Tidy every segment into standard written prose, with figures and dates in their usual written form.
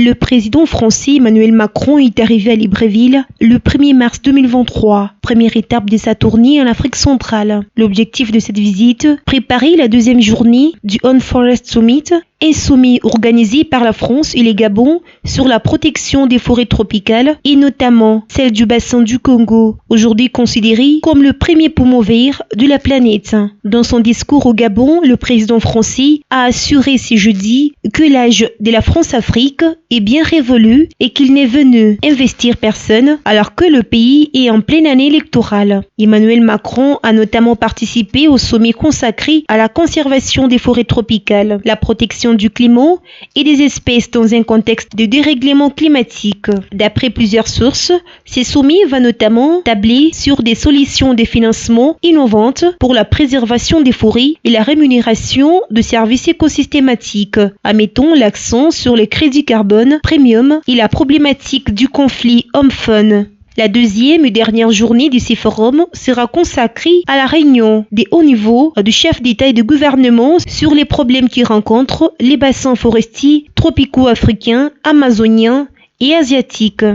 Le président français Emmanuel Macron est arrivé à Libreville le 1er mars 2023, première étape de sa tournée en Afrique centrale. L'objectif de cette visite, préparer la deuxième journée du On Forest Summit, un sommet organisé par la France et le Gabon sur la protection des forêts tropicales et notamment celle du bassin du Congo, aujourd'hui considéré comme le premier poumon vert de la planète. Dans son discours au Gabon, le président français a assuré ce jeudi que l'âge de la France-Afrique est bien révolu et qu'il n'est venu investir personne alors que le pays est en pleine année électorale. Emmanuel Macron a notamment participé au sommet consacré à la conservation des forêts tropicales, la protection du climat et des espèces dans un contexte de dérèglement climatique. D'après plusieurs sources, ce sommet va notamment tabler sur des solutions de financement innovantes pour la préservation des forêts et la rémunération de services écosystématiques, en mettant l'accent sur les crédits carbone premium et la problématique du conflit homme-faune. La deuxième et dernière journée de ces forums sera consacrée à la réunion des hauts niveaux de chefs d'État et de gouvernement sur les problèmes qui rencontrent les bassins forestiers tropicaux africains, amazoniens et asiatiques.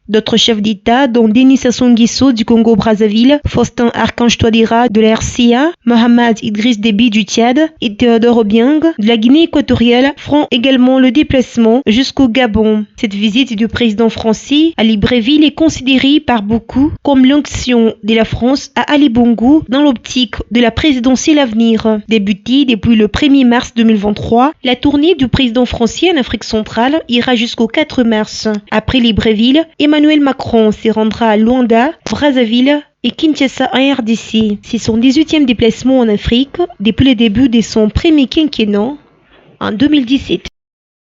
D'autres chefs d'État, dont Denis Sassou Nguesso du Congo-Brazzaville, Faustin Archange Touadéra de la RCA, Mohamed Idriss Déby du Tchad et Théodore Obiang de la Guinée équatoriale feront également le déplacement jusqu'au Gabon. Cette visite du président français à Libreville est considérée par beaucoup comme l'onction de la France à Ali Bongo dans l'optique de la présidentielle à venir. Débutée depuis le 1er mars 2023, la tournée du président français en Afrique centrale ira jusqu'au 4 mars. Après Libreville, Emmanuel Macron se rendra à Luanda, Brazzaville et Kinshasa en RDC. C'est son 18e déplacement en Afrique depuis le début de son premier quinquennat en 2017.